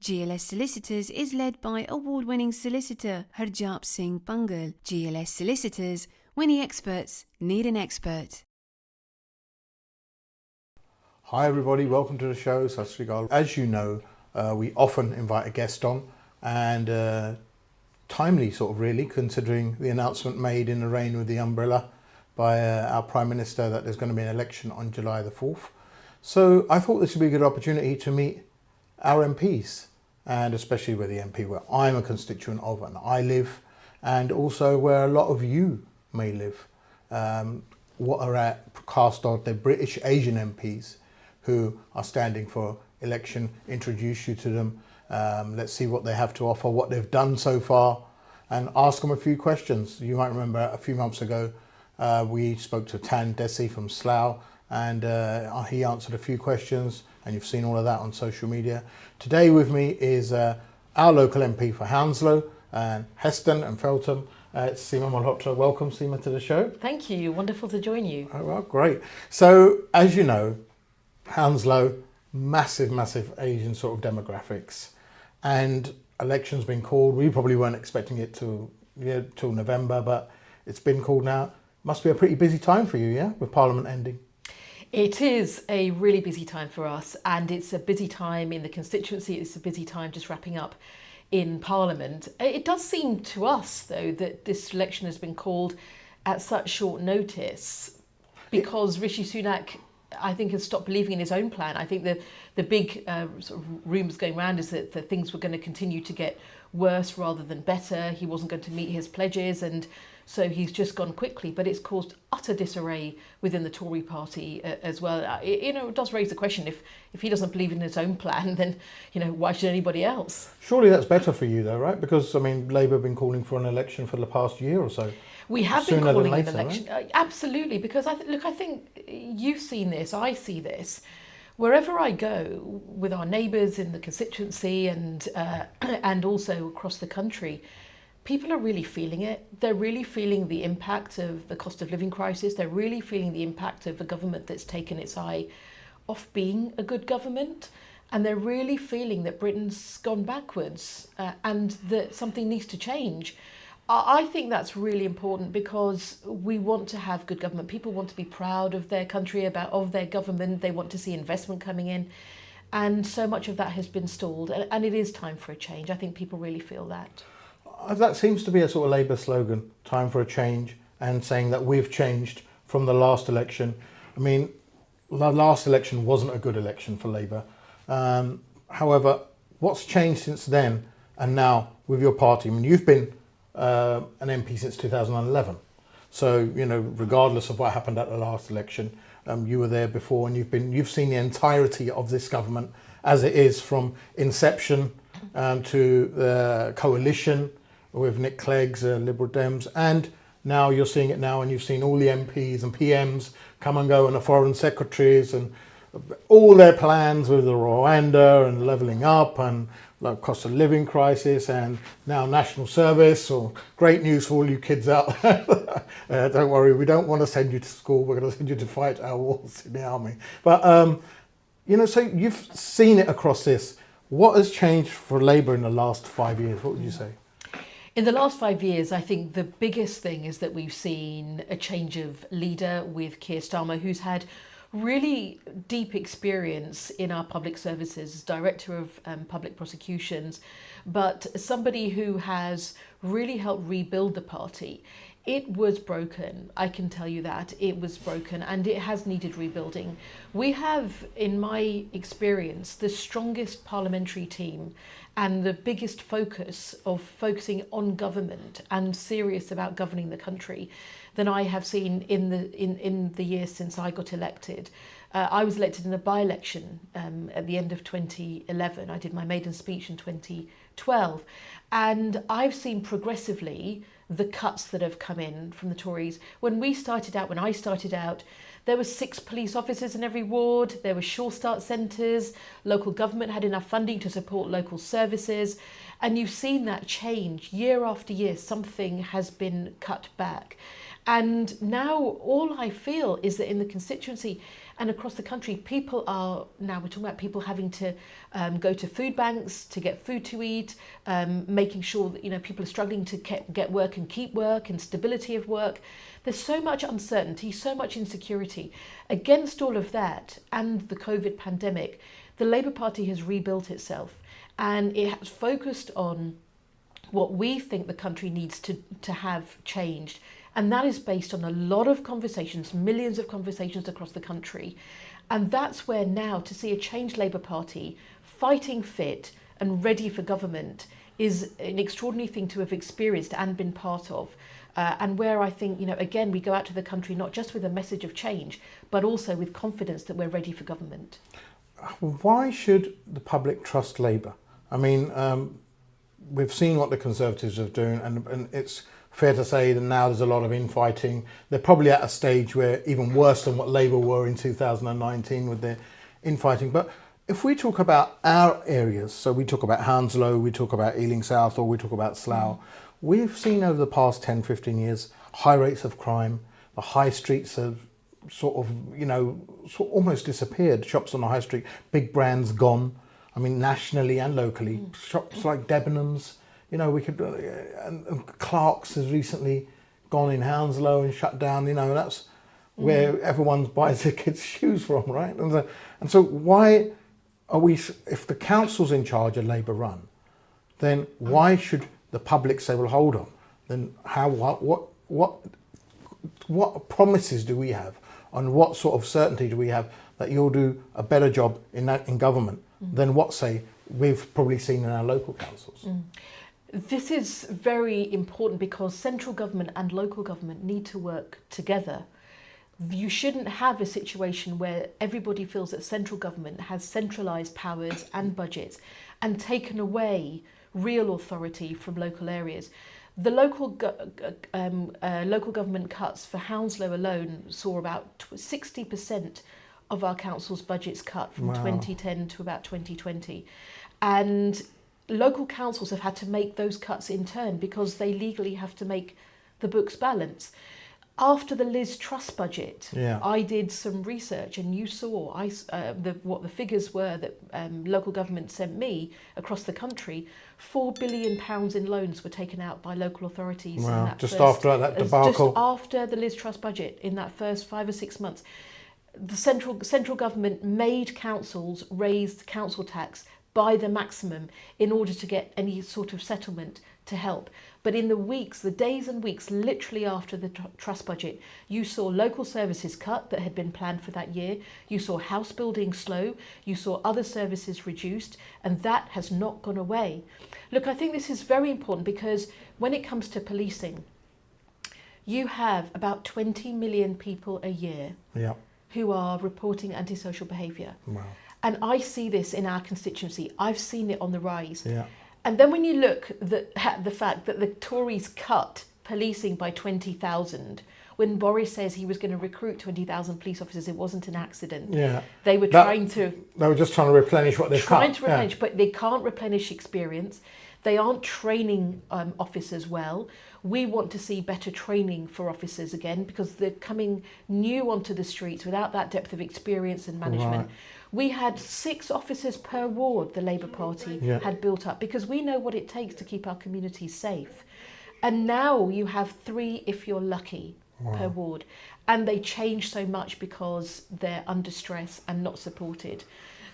GLS Solicitors is led by award-winning solicitor Harjap Singh Bhangal. GLS Solicitors, when the experts need an expert. Hi everybody, welcome to the show. Sat Sri Akal. As you know, we often invite a guest on, and timely sort of really, considering the announcement made in the rain with the umbrella by our Prime Minister that there's going to be an election on July the 4th. So I thought this would be a good opportunity to meet our MPs, and especially with the MP where I'm a constituent of and I live, and also where a lot of you may live. What are cast on the British Asian MPs who are standing for election, introduce you to them. Let's see what they have to offer, what they've done so far, and ask them a few questions. You might remember a few months ago, we spoke to Tan Desi from Slough, and he answered a few questions, and you've seen all of that on social media. Today with me is our local MP for Hounslow and Heston and Feltham, it's Seema Malhotra. Welcome, Seema, to the show. Thank you. Wonderful to join you. Oh, well, great. So, as you know, Hounslow, massive Asian sort of demographics, and election's been called. We probably weren't expecting it till November, but it's been called now. Must be a pretty busy time for you, yeah, with Parliament ending. It is a really busy time for us, and it's a busy time in the constituency. It's a busy time just wrapping up in Parliament. It does seem to us, though, that this election has been called at such short notice because Rishi Sunak, I think, has stopped believing in his own plan. I think the big sort of rumours going around is that things were going to continue to get worse rather than better. He wasn't going to meet his pledges, and so he's just gone quickly. But it's caused utter disarray within the Tory party as well. It does raise the question, if he doesn't believe in his own plan, then why should anybody else? Surely that's better for you, though, right? Because I mean, Labour have been calling for an election for the past year or so. We have been calling an election, right? Absolutely, because I think you've seen this, I see this. Wherever I go with our neighbours in the constituency and also across the country, people are really feeling it. They're really feeling the impact of the cost of living crisis. They're really feeling the impact of a government that's taken its eye off being a good government. And they're really feeling that Britain's gone backwards and that something needs to change. I think that's really important because we want to have good government. People want to be proud of their country, of their government. They want to see investment coming in. And so much of that has been stalled. And it is time for a change. I think people really feel that. That seems to be a sort of Labour slogan, time for a change, and saying that we've changed from the last election. I mean, the last election wasn't a good election for Labour. However, what's changed since then and now with your party? I mean, you've been an MP since 2011. So, regardless of what happened at the last election, you were there before, and you've seen the entirety of this government as it is from inception to the coalition with Nick Clegg's Liberal Dems, and now you're seeing it now, and you've seen all the MPs and PMs come and go, and the foreign secretaries and all their plans with the Rwanda and levelling up and cost of living crisis and now national service. So great news for all you kids out there. Don't worry, we don't want to send you to school. We're going to send you to fight our wars in the army. But, so you've seen it across this. What has changed for Labour in the last 5 years? What would you say? In the last 5 years, I think the biggest thing is that we've seen a change of leader with Keir Starmer, who's had really deep experience in our public services as Director of Public Prosecutions, but somebody who has really helped rebuild the party. It was broken, I can tell you that. It was broken and it has needed rebuilding. We have, in my experience, the strongest parliamentary team and the biggest focusing on government and serious about governing the country than I have seen in the years since I got elected. I was elected in a by-election at the end of 2011. I did my maiden speech in 2012. And I've seen progressively the cuts that have come in from the Tories. When I started out, there were 6 police officers in every ward, there were sure start centres, local government had enough funding to support local services, and you've seen that change year after year. Something has been cut back. And now all I feel is that in the constituency, And across the country, people are, now we're talking about people having to go to food banks to get food to eat, making sure that, you know, people are struggling to get work and keep work and stability of work. There's so much uncertainty, so much insecurity. Against all of that and the COVID pandemic, the Labour Party has rebuilt itself, and it has focused on what we think the country needs to have changed. And that is based on a lot of conversations, millions of conversations across the country. And that's where now to see a changed Labour Party fighting fit and ready for government is an extraordinary thing to have experienced and been part of. And where I think, you know, again, we go out to the country not just with a message of change, but also with confidence that we're ready for government. Why should the public trust Labour? I mean, we've seen what the Conservatives are doing, and it's fair to say that now there's a lot of infighting. They're probably at a stage where even worse than what Labour were in 2019 with their infighting. But if we talk about our areas, so we talk about Hounslow, we talk about Ealing South, or we talk about Slough, we've seen over the past 10, 15 years, high rates of crime. The high streets have sort of, you know, almost disappeared. Shops on the high street, big brands gone. I mean, nationally and locally, shops like Debenhams, you know, we could, and Clark's has recently gone in Hounslow and shut down, you know, that's where everyone buys their kids' shoes from, right? And so why are we, if the council's in charge of Labour run, then why should the public say, well, hold on, then how, what promises do we have, and what sort of certainty do we have that you'll do a better job in government than what, say, we've probably seen in our local councils? This is very important because central government and local government need to work together. You shouldn't have a situation where everybody feels that central government has centralised powers and budgets and taken away real authority from local areas. The local government cuts for Hounslow alone saw about 60% of our council's budgets cut from 2010 to about 2020. And local councils have had to make those cuts in turn because they legally have to make the books balance. After the Liz Truss budget, I did some research, and you saw what the figures were that local government sent me across the country. £4 billion in loans were taken out by local authorities. Wow. In that After that debacle. Just after the Liz Truss budget, in that first 5 or 6 months. The central government made councils raise council tax by the maximum in order to get any sort of settlement to help. But in the days and weeks literally after the Truss budget, you saw local services cut that had been planned for that year. You saw house building slow. You saw other services reduced, and that has not gone away. Look, I think this is very important because when it comes to policing, you have about 20 million people a year who are reporting antisocial behaviour. Wow. And I see this in our constituency. I've seen it on the rise. Yeah. And then when you look at the fact that the Tories cut policing by 20,000, when Boris says he was going to recruit 20,000 police officers, it wasn't an accident. Yeah. They were They were just trying to replenish what they've cut. But they can't replenish experience. They aren't training officers well. We want to see better training for officers again because they're coming new onto the streets without that depth of experience and management. Right. We had 6 officers per ward the Labour Party had built up because we know what it takes to keep our communities safe. And now you have 3 if you're lucky per ward. And they change so much because they're under stress and not supported.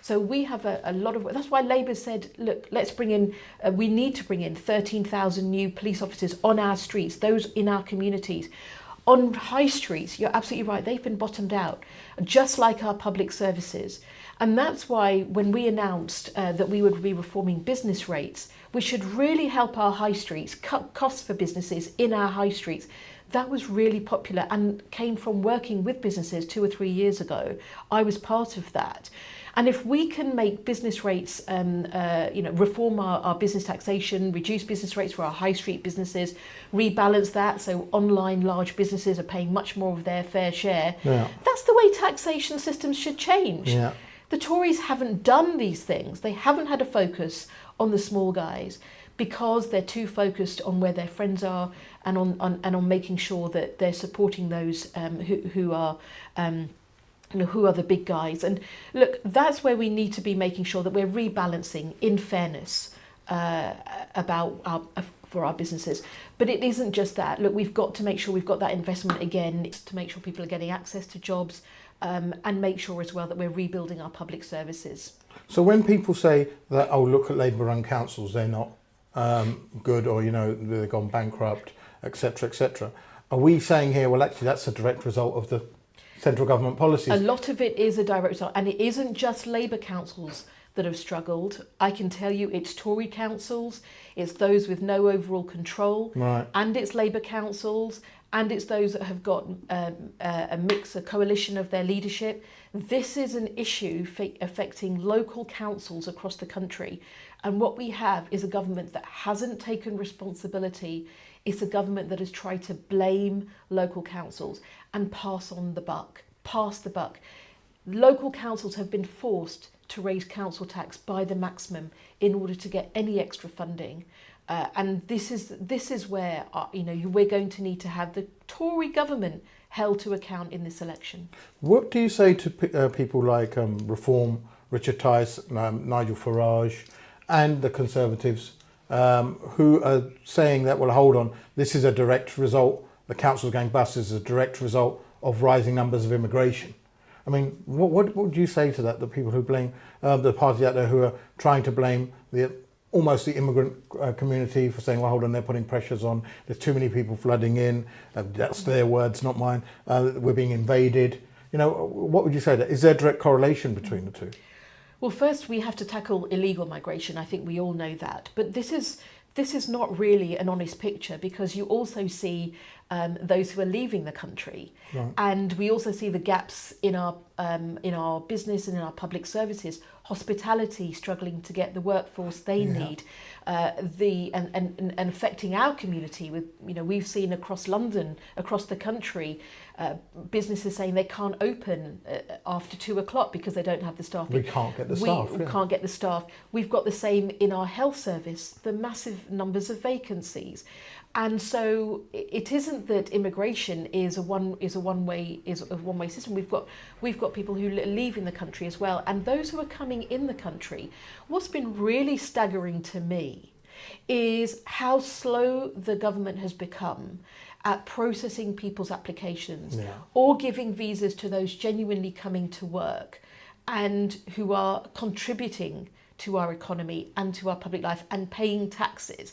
So we have a lot of, that's why Labour said, look, let's bring in, we need to bring in 13,000 new police officers on our streets, those in our communities. On high streets, you're absolutely right, they've been bottomed out, just like our public services. And that's why when we announced that we would be reforming business rates, we should really help our high streets, cut costs for businesses in our high streets. That was really popular and came from working with businesses 2 or 3 years ago. I was part of that. And if we can make business rates, reform our business taxation, reduce business rates for our high street businesses, rebalance that so online large businesses are paying much more of their fair share, that's the way taxation systems should change. Yeah. The Tories haven't done these things. They haven't had a focus on the small guys because they're too focused on where their friends are and on making sure that they're supporting those who are who are the big guys? And look, that's where we need to be making sure that we're rebalancing in fairness for our businesses. But it isn't just that. Look, we've got to make sure we've got that investment again, to make sure people are getting access to jobs, and make sure as well that we're rebuilding our public services. So when people say that, oh, look at Labour-run councils, they're not good, or, they've gone bankrupt, etc., etc., are we saying here, well, actually, that's a direct result of the central government policies? A lot of it is a direct result, and it isn't just Labour councils that have struggled. I can tell you it's Tory councils, it's those with no overall control, right, and it's Labour councils, and it's those that have got a mix, a coalition of their leadership. This is an issue affecting local councils across the country. And what we have is a government that hasn't taken responsibility. It's a government that has tried to blame local councils and pass the buck. Local councils have been forced to raise council tax by the maximum in order to get any extra funding. And this is where we're going to need to have the Tory government held to account in this election. What do you say to people like Reform, Richard Tice, Nigel Farage, and the Conservatives, who are saying that, well, hold on, this is a direct result, the council going bust is a direct result of rising numbers of immigration? I mean, what would you say to that, the people who blame, the party out there who are trying to blame almost the immigrant community for saying, well, hold on, they're putting pressures on, there's too many people flooding in, that's their words, not mine, we're being invaded. What would you say to that? Is there a direct correlation between the two? Well, first we have to tackle illegal migration. I think we all know that. But this is not really an honest picture, because you also see those who are leaving the country, right, and we also see the gaps in our business and in our public services. Hospitality struggling to get the workforce they need, and affecting our community. With we've seen across London, across the country, businesses saying they can't open after 2:00 because they don't have the staff. We can't get the staff. We can't get the staff. We've got the same in our health service, the massive numbers of vacancies. And so it isn't that immigration is a one way system. We've got people who are leaving the country as well, and those who are coming in the country. What's been really staggering to me is how slow the government has become at processing people's applications, or giving visas to those genuinely coming to work and who are contributing to our economy and to our public life, and paying taxes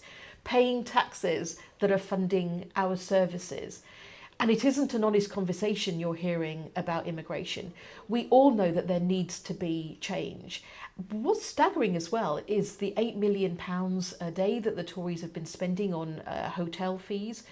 that are funding our services. And it isn't an honest conversation you're hearing about immigration. We all know that there needs to be change. What's staggering as well is the £8 million a day that the Tories have been spending on hotel fees.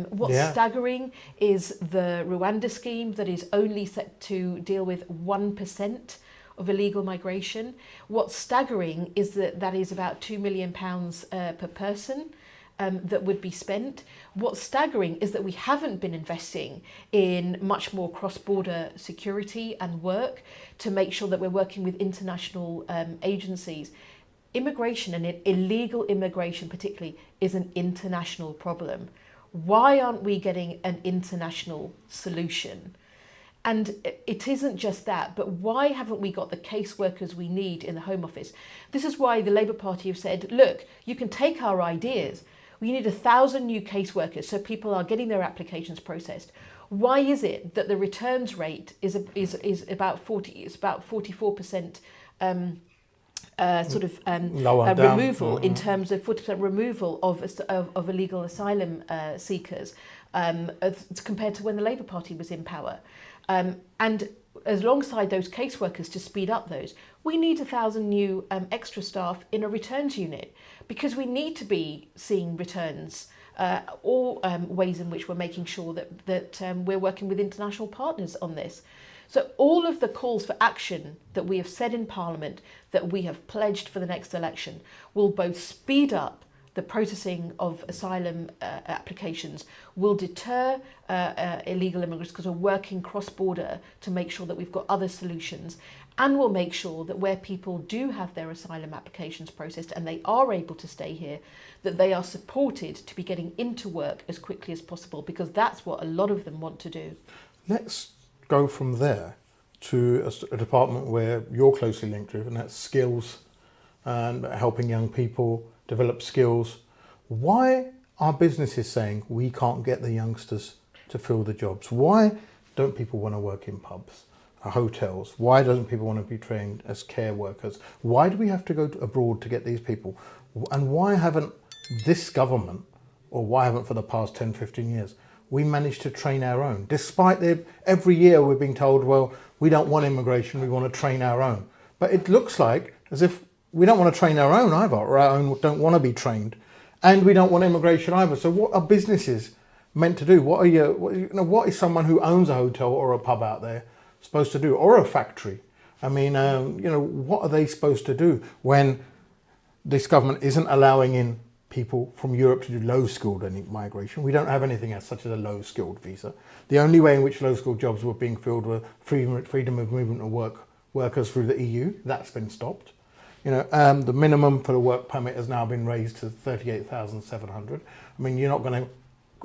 What's staggering is the Rwanda scheme that is only set to deal with 1% of illegal migration. What's staggering is that is about £2 million per person that would be spent. What's staggering is that we haven't been investing in much more cross-border security and work to make sure that we're working with international agencies. Immigration, and illegal immigration particularly, is an international problem. Why aren't we getting an international solution? And it isn't just that, but why haven't we got the caseworkers we need in the Home Office? This is why the Labour Party have said, look, you can take our ideas. We need 1,000 new caseworkers so people are getting their applications processed. Why is it that the returns rate is about 44% removal in terms of 40% removal of illegal asylum seekers compared to when the Labour Party was in power? And alongside those caseworkers, to speed up those, we need 1,000 new extra staff in a returns unit, because we need to be seeing returns or ways in which we're making sure that we're working with international partners on this. So all of the calls for action that we have said in Parliament, that we have pledged for the next election, will both speed up the processing of asylum applications, will deter illegal immigrants because we're working cross-border to make sure that we've got other solutions, and will make sure that where people do have their asylum applications processed and they are able to stay here, that they are supported to be getting into work as quickly as possible, because that's what a lot of them want to do. Let's go from there to a department where you're closely linked with, and that's skills and helping young people develop skills. Why are businesses saying we can't get the youngsters to fill the jobs? Why don't people want to work in pubs, hotels? Why doesn't people want to be trained as care workers? Why do we have to go abroad to get these people? And why haven't this government, or why haven't for the past 10, 15 years, we managed to train our own? Despite every year we're being told, well, we don't want immigration, we want to train our own. But it looks like as if we don't want to train our own either, or our own don't want to be trained. And we don't want immigration either. So what are businesses meant to do? What is someone who owns a hotel or a pub out there supposed to do, or a factory? I mean, what are they supposed to do when this government isn't allowing in people from Europe to do low-skilled migration? We don't have anything as such as a low-skilled visa. The only way in which low-skilled jobs were being filled were freedom of movement of workers through the EU. That's been stopped. The minimum for the work permit has now been raised to 38,700. I mean, you're not going to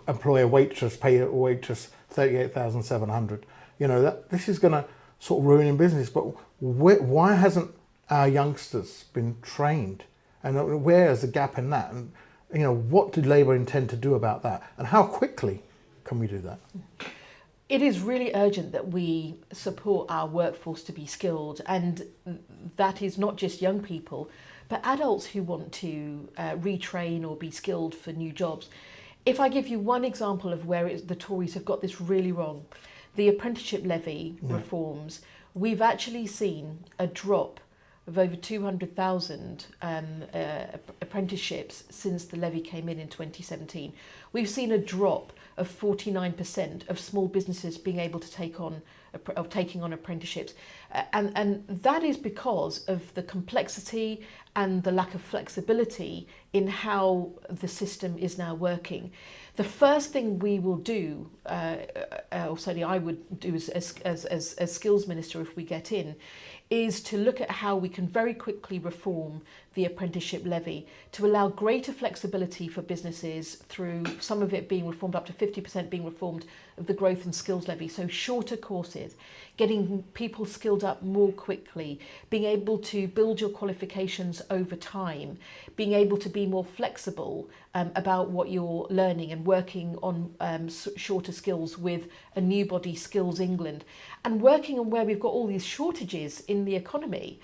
employ a waitress, pay a waitress 38,700. This is going to sort of ruin in business. But why hasn't our youngsters been trained? And where is the gap in that? And what do Labour intend to do about that? And how quickly can we do that? It is really urgent that we support our workforce to be skilled, and that is not just young people, but adults who want to retrain or be skilled for new jobs. If I give you one example of where the Tories have got this really wrong, the apprenticeship levy reforms, we've actually seen a drop of over 200,000 apprenticeships since the levy came in 2017. We've seen a drop of 49% of small businesses being able to taking on apprenticeships, and that is because of the complexity and the lack of flexibility in how the system is now working. The first thing we will do, or certainly I would do as skills minister if we get in, is to look at how we can very quickly reform the apprenticeship levy to allow greater flexibility for businesses through some of it being reformed, up to 50% being reformed of the growth and skills levy. So shorter courses, getting people skilled up more quickly, being able to build your qualifications over time, being able to be more flexible about what you're learning and working on shorter skills with a new body, Skills England, and working on where we've got all these shortages in the economy.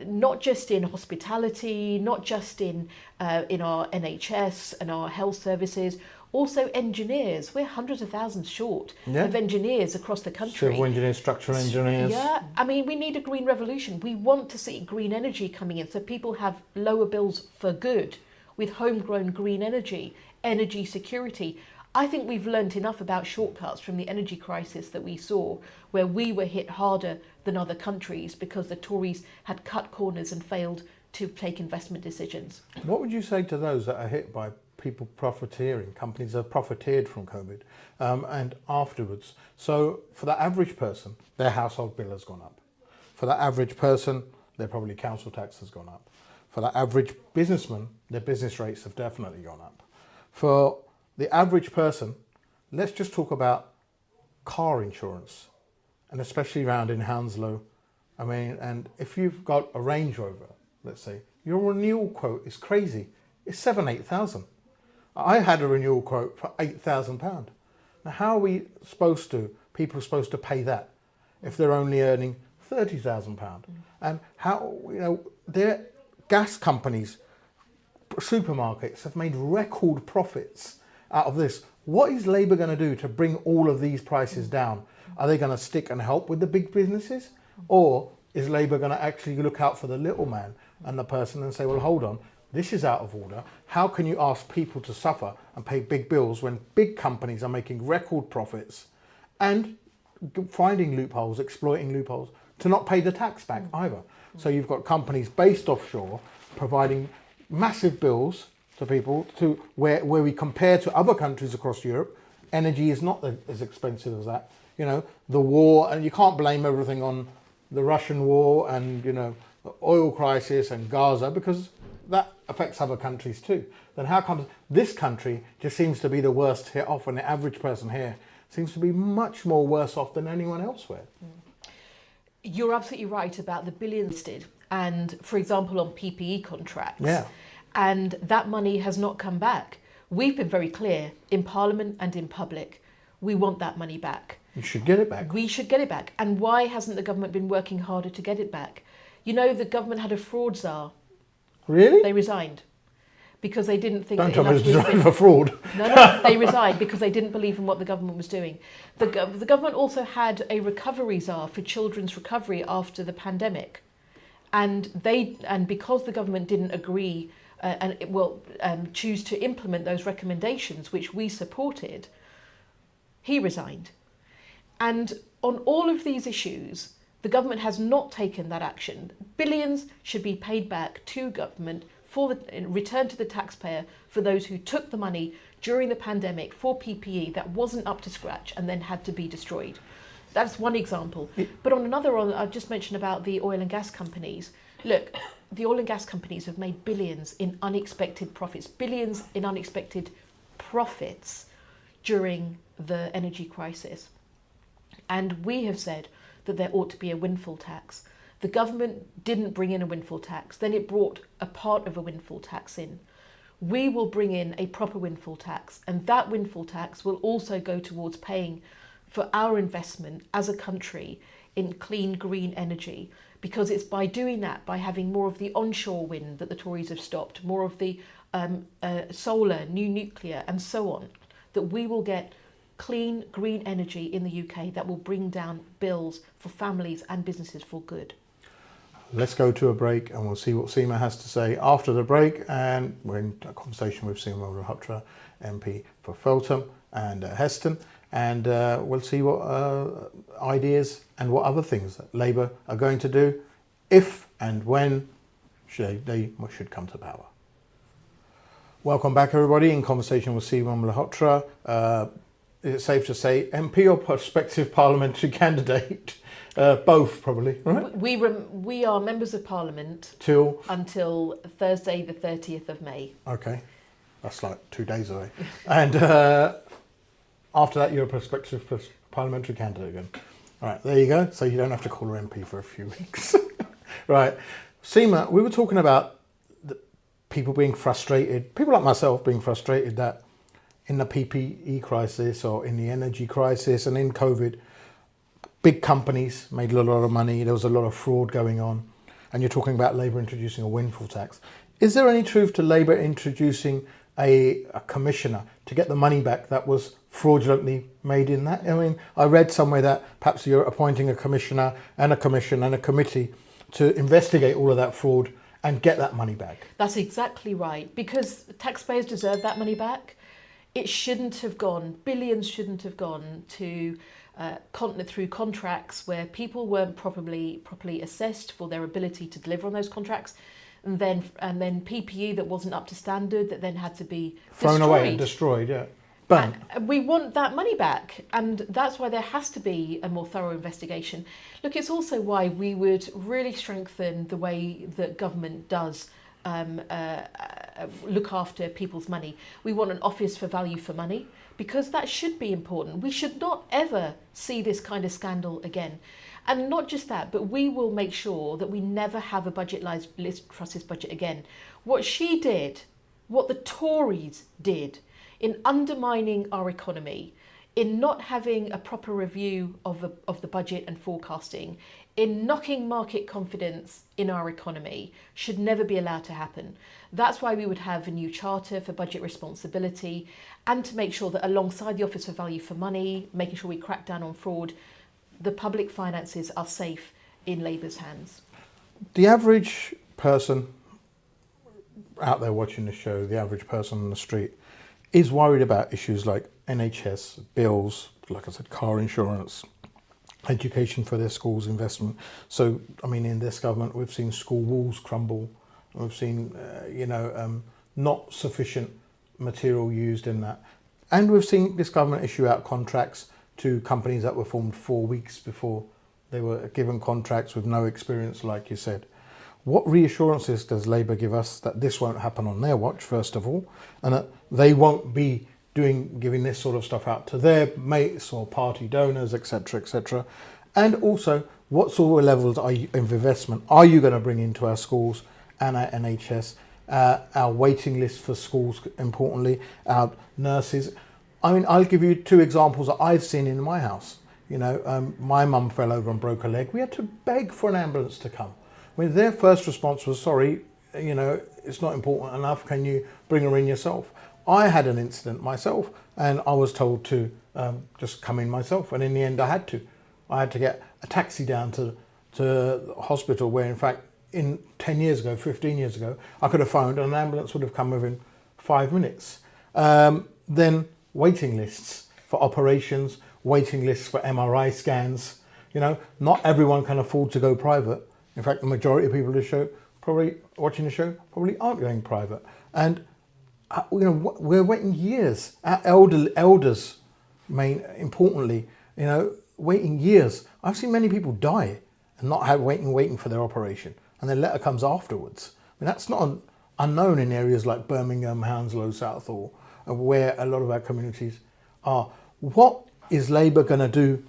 Not just in hospitality, not just in our NHS and our health services, also engineers. We're hundreds of thousands short of engineers across the country. Civil engineers, structural engineers. Yeah, I mean, we need a green revolution. We want to see green energy coming in so people have lower bills for good with homegrown green energy security. I think we've learnt enough about shortcuts from the energy crisis that we saw, where we were hit harder than other countries because the Tories had cut corners and failed to take investment decisions. What would you say to those that are hit by people profiteering? Companies have profiteered from COVID and afterwards. So for the average person, their household bill has gone up. For the average person, their probably council tax has gone up. For the average businessman, their business rates have definitely gone up. For the average person, let's just talk about car insurance, and especially around in Hounslow. I mean, and if you've got a Range Rover, let's say, your renewal quote is crazy. It's 8,000. I had a renewal quote for £8,000. Now, how are people supposed to pay that if they're only earning £30,000? And how, their gas companies, supermarkets have made record profits out of this. What is Labour going to do to bring all of these prices down? Are they going to stick and help with the big businesses? Or is Labour going to actually look out for the little man and the person and say, well, hold on, this is out of order. How can you ask people to suffer and pay big bills when big companies are making record profits and finding loopholes, exploiting loopholes to not pay the tax back either? So you've got companies based offshore providing massive bills to people to where we compare to other countries across Europe. Energy is not as expensive as that. The war, and you can't blame everything on the Russian war and, the oil crisis and Gaza, because that affects other countries too. Then how comes this country just seems to be the worst hit off, and the average person here seems to be much more worse off than anyone elsewhere? You're absolutely right about the billions listed, and for example on PPE contracts. Yeah. And that money has not come back. We've been very clear in Parliament and in public. We want that money back. You should get it back. We should get it back. And why hasn't the government been working harder to get it back? You know, the government had a fraud czar. Really? They resigned because they didn't think Don't that tell me enough it's was designed for fraud. No, they resigned because they didn't believe in what the government was doing. The government also had a recovery czar for children's recovery after the pandemic. And because the government didn't agree choose to implement those recommendations, which we supported, he resigned. And on all of these issues, the government has not taken that action. Billions should be paid back to government for the return to the taxpayer for those who took the money during the pandemic for PPE that wasn't up to scratch and then had to be destroyed. That's one example. But on another, I've just mentioned about the oil and gas companies. Look, the oil and gas companies have made billions in unexpected profits, billions in unexpected profits during the energy crisis. And we have said that there ought to be a windfall tax. The government didn't bring in a windfall tax, then it brought a part of a windfall tax in. We will bring in a proper windfall tax, and that windfall tax will also go towards paying for our investment as a country in clean, green energy, because it's by doing that, by having more of the onshore wind that the Tories have stopped, more of the solar, new nuclear, and so on, that we will get clean, green energy in the UK that will bring down bills for families and businesses for good. Let's go to a break and we'll see what Seema has to say after the break. And we're in a conversation with Seema Malhotra, MP for Feltham and Heston. And we'll see what ideas and what other things that Labour are going to do if and when they should come to power. Welcome back, everybody, in conversation with Seema Malhotra. Is it safe to say MP or prospective parliamentary candidate? Both, probably, right? We are members of Parliament until Thursday, the 30th of May. Okay, that's like 2 days away. And after that, you're a prospective parliamentary candidate again. All right, there you go. So you don't have to call her MP for a few weeks. Right. Seema, we were talking about people being frustrated, people like myself being frustrated that in the PPE crisis or in the energy crisis and in COVID, big companies made a lot of money. There was a lot of fraud going on. And you're talking about Labour introducing a windfall tax. Is there any truth to Labour introducing a commissioner to get the money back that was fraudulently made in that? I mean, I read somewhere that perhaps you're appointing a commissioner and a commission and a committee to investigate all of that fraud and get that money back. That's exactly right, because taxpayers deserve that money back. It shouldn't have gone, billions shouldn't have gone to through contracts where people weren't properly assessed for their ability to deliver on those contracts, and then PPE that wasn't up to standard that then had to be thrown away and destroyed. Yeah, but we want that money back, and that's why there has to be a more thorough investigation. Look, it's also why we would really strengthen the way that government does look after people's money. We want an office for value for money, because that should be important. We should not ever see this kind of scandal again. And not just that, but we will make sure that we never have a budget Liz Truss's budget again. What she did, what the Tories did in undermining our economy, in not having a proper review of the budget and forecasting, in knocking market confidence in our economy, should never be allowed to happen. That's why we would have a new charter for budget responsibility, and to make sure that alongside the Office for Value for Money, making sure we crack down on fraud, the public finances are safe in Labour's hands. The average person out there watching the show, the average person on the street, is worried about issues like NHS, bills, like I said, car insurance, education for their schools, investment. So, I mean, in this government, we've seen school walls crumble. We've seen, not sufficient material used in that. And we've seen this government issue out contracts to companies that were formed 4 weeks before they were given contracts with no experience, like you said. What reassurances does Labour give us that this won't happen on their watch, first of all, and that they won't be giving this sort of stuff out to their mates or party donors, etc., etc.? And also, what sort of levels of investment are you going to bring into our schools and our NHS, our waiting list for schools, importantly, our nurses? I mean, I'll give you two examples that I've seen in my house. You know, my mum fell over and broke a leg. We had to beg for an ambulance to come. I mean, their first response was, sorry, you know, it's not important enough. Can you bring her in yourself? I had an incident myself and I was told to just come in myself. And in the end, I had to. I had to get a taxi down to the hospital where, in fact, 10 years ago, 15 years ago, I could have phoned and an ambulance would have come within 5 minutes. Then waiting lists for operations, waiting lists for MRI scans. You know, not everyone can afford to go private. In fact, the majority of people watching the show probably aren't going private. And you know, we're waiting years. Our elders, importantly, you know, waiting years. I've seen many people die and not have waiting for their operation, and their letter comes afterwards. I mean, that's not unknown in areas like Birmingham, Hounslow South, or where a lot of our communities are. What is Labour going to do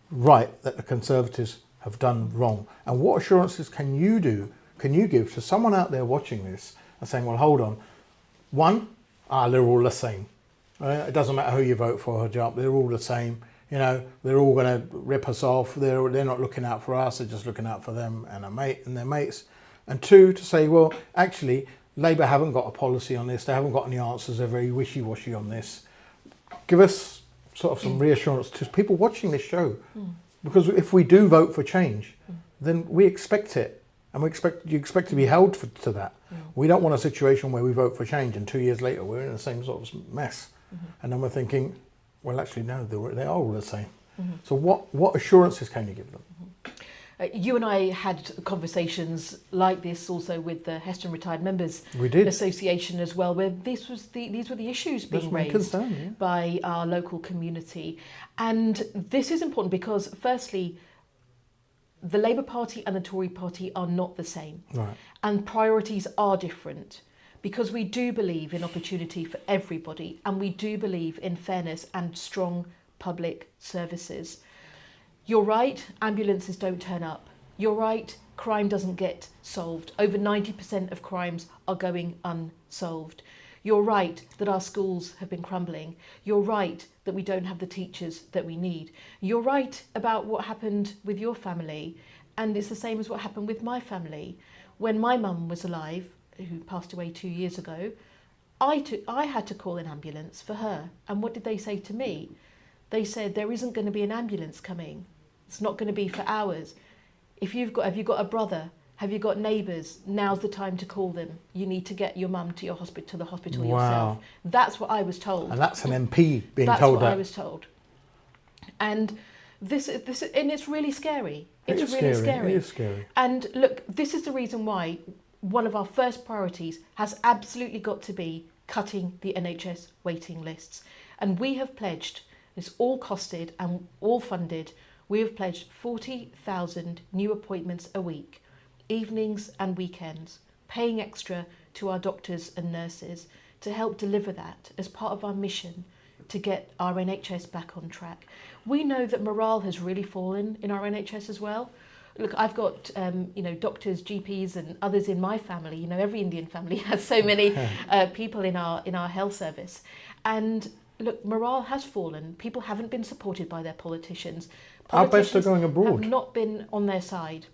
right that the Conservatives have done wrong? And what assurances can you give to someone out there watching this and saying, well, hold on. One, they're all the same. It doesn't matter who you vote for, Harjap, they're all the same. You know, they're all going to rip us off. They're not looking out for us. They're just looking out for them and their mates. And two, to say, well, actually, Labour haven't got a policy on this. They haven't got any answers. They're very wishy-washy on this. Give us sort of some reassurance to people watching this show. Because if we do vote for change, then we expect it. And you expect to be held to that. We don't want a situation where we vote for change and 2 years later we're in the same sort of mess. And then we're thinking, well, actually, no, they are all the same. So what assurances can you give them? You and I had conversations like this also with the Heston Retired Members We did. Association as well, where these were the issues being raised concern, by our local community. And this is important because, firstly, the Labour Party and the Tory Party are not the same. Right. And priorities are different, because we do believe in opportunity for everybody, and we do believe in fairness and strong public services. You're right, ambulances don't turn up. You're right, crime doesn't get solved. Over 90% of crimes are going unsolved. You're right that our schools have been crumbling. You're right that we don't have the teachers that we need. You're right about what happened with your family, and it's the same as what happened with my family. When my mum was alive, who passed away 2 years ago, I had to call an ambulance for her. And what did they say to me? They said, there isn't going to be an ambulance coming. It's not going to be for hours. Have you got a brother? Have you got neighbours? Now's the time to call them. You need to get your mum to the hospital yourself. That's what I was told. And that's an MP being that's told what that. I was told. And this and it's really scary. It's It is really scary. scary. It is scary. And look, this is the reason why one of our first priorities has absolutely got to be cutting the NHS waiting lists. And we have pledged, it's all costed and all funded, we have pledged 40,000 new appointments a week, evenings and weekends, paying extra to our doctors and nurses to help deliver that as part of our mission to get our NHS back on track. We know that morale has really fallen in our NHS as well. Look, I've got doctors, GPs, and others in my family. You know, every Indian family has so many people in our health service, and look, morale has fallen. People haven't been supported by their politicians. Our best are going abroad. Have not been on their side.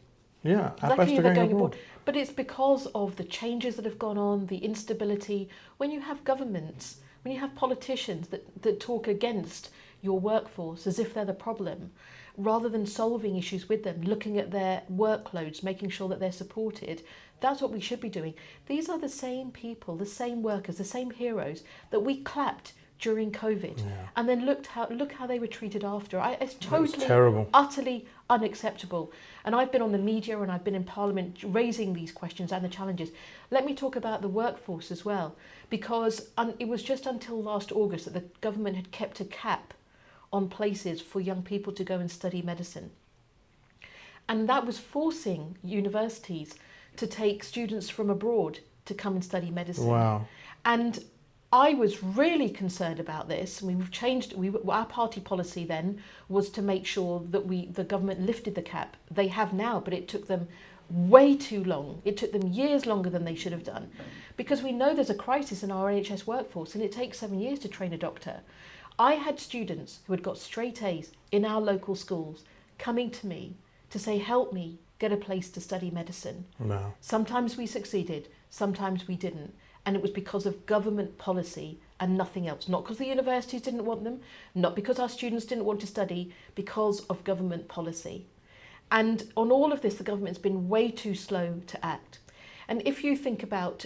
Yeah, our Luckily, best are they're going abroad. But it's because of the changes that have gone on, the instability. When you have governments, when you have politicians that talk against your workforce as if they're the problem, rather than solving issues with them, looking at their workloads, making sure that they're supported, that's what we should be doing. These are the same people, the same workers, the same heroes that we clapped during COVID, and then look how they were treated after. It's totally, terrible. Utterly unacceptable. And I've been on the media and I've been in Parliament raising these questions and the challenges. Let me talk about the workforce as well, because it was just until last August that the government had kept a cap on places for young people to go and study medicine. And that was forcing universities to take students from abroad to come and study medicine. Wow. And I was really concerned about this. I mean, we've changed. Our party policy then was to make sure that the government lifted the cap. They have now, but it took them way too long. It took them years longer than they should have done, because we know there's a crisis in our NHS workforce, and it takes 7 years to train a doctor. I had students who had got straight A's in our local schools coming to me to say, help me get a place to study medicine. No. Sometimes we succeeded, sometimes we didn't. And it was because of government policy and nothing else. Not because the universities didn't want them, not because our students didn't want to study, because of government policy. And on all of this, the government's been way too slow to act. And if you think about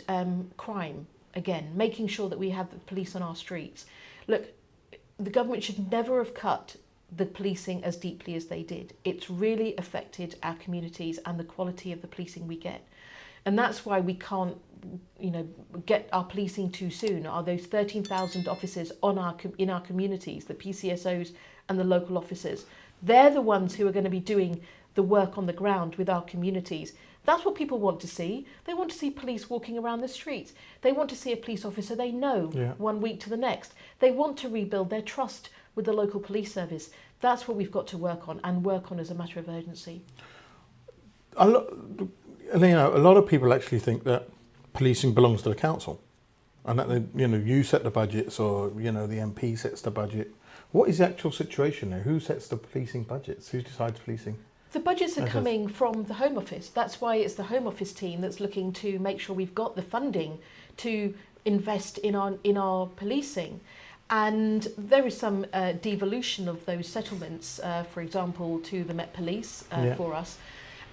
crime, again, making sure that we have the police on our streets, look, the government should never have cut the policing as deeply as they did. It's really affected our communities and the quality of the policing we get. And that's why we can't, get our policing too soon. Are those 13,000 officers in our communities, the PCSOs and the local officers? They're the ones who are going to be doing the work on the ground with our communities. That's what people want to see. They want to see police walking around the streets. They want to see a police officer they know 1 week to the next. They want to rebuild their trust with the local police service. That's what we've got to work on, and work on as a matter of urgency. A lot of people actually think that policing belongs to the council, and that you set the budgets, or the MP sets the budget. What is the actual situation there? Who sets the policing budgets? Who decides policing? The budgets are coming from the Home Office. That's why it's the Home Office team that's looking to make sure we've got the funding to invest in our policing. And there is some devolution of those settlements, for example, to the Met Police for us.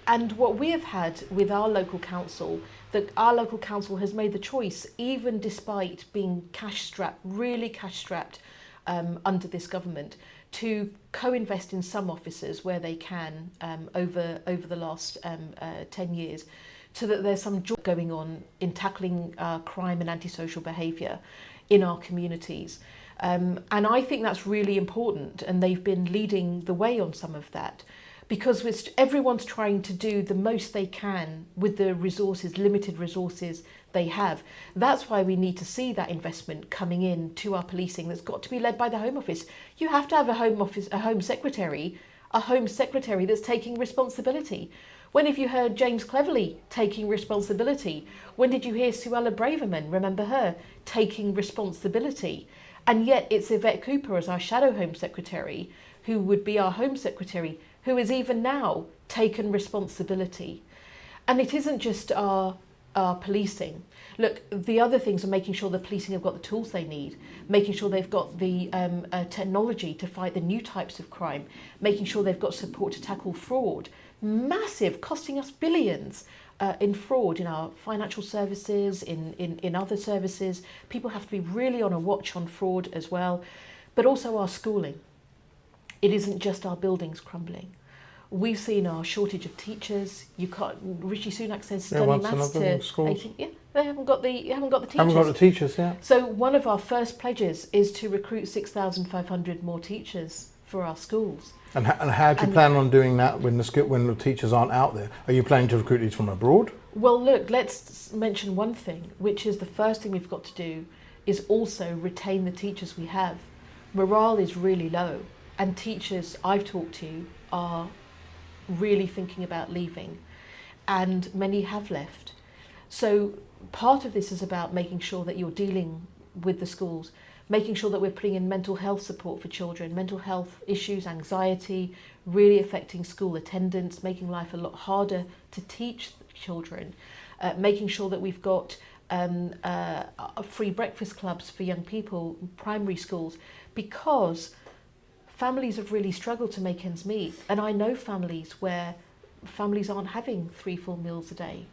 And what we have had with our local council, that our local council has made the choice, even despite being really cash-strapped under this government, to co-invest in some officers where they can over the last 10 years, so that there's some job going on in tackling crime and antisocial behaviour in our communities. And I think that's really important, and they've been leading the way on some of that, because everyone's trying to do the most they can with the limited resources they have. That's why we need to see that investment coming in to our policing. That's got to be led by the Home Office. You have to have a Home Secretary that's taking responsibility. When have you heard James Cleverly taking responsibility? When did you hear Suella Braverman, remember her, taking responsibility? And yet it's Yvette Cooper as our Shadow Home Secretary, who would be our Home Secretary, who has even now taken responsibility. And it isn't just our policing. Look, the other things are making sure the policing have got the tools they need, making sure they've got the technology to fight the new types of crime, making sure they've got support to tackle fraud. Massive, costing us billions in fraud in our financial services, in other services. People have to be really on a watch on fraud as well, but also our schooling. It isn't just our buildings crumbling. We've seen our shortage of teachers. Rishi Sunak says study maths to 18. Yeah, they haven't got the teachers. Haven't got the teachers, yeah. So one of our first pledges is to recruit 6,500 more teachers for our schools. And how do you plan on doing that when the teachers aren't out there? Are you planning to recruit these from abroad? Well, look, let's mention one thing, which is the first thing we've got to do is also retain the teachers we have. Morale is really low, and teachers I've talked to are really thinking about leaving, and many have left. So part of this is about making sure that you're dealing with the schools, making sure that we're putting in mental health support for children, mental health issues, anxiety, really affecting school attendance, making life a lot harder to teach children, making sure that we've got free breakfast clubs for young people in primary schools, because families have really struggled to make ends meet. And I know families where families aren't having 3 full meals a day.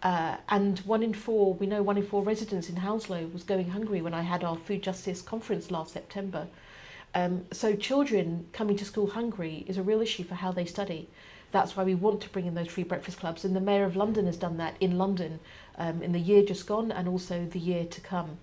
And 1 in 4 residents in Hounslow was going hungry when I had our food justice conference last September. So children coming to school hungry is a real issue for how they study. That's why we want to bring in those free breakfast clubs. And the Mayor of London has done that in London in the year just gone, and also the year to come.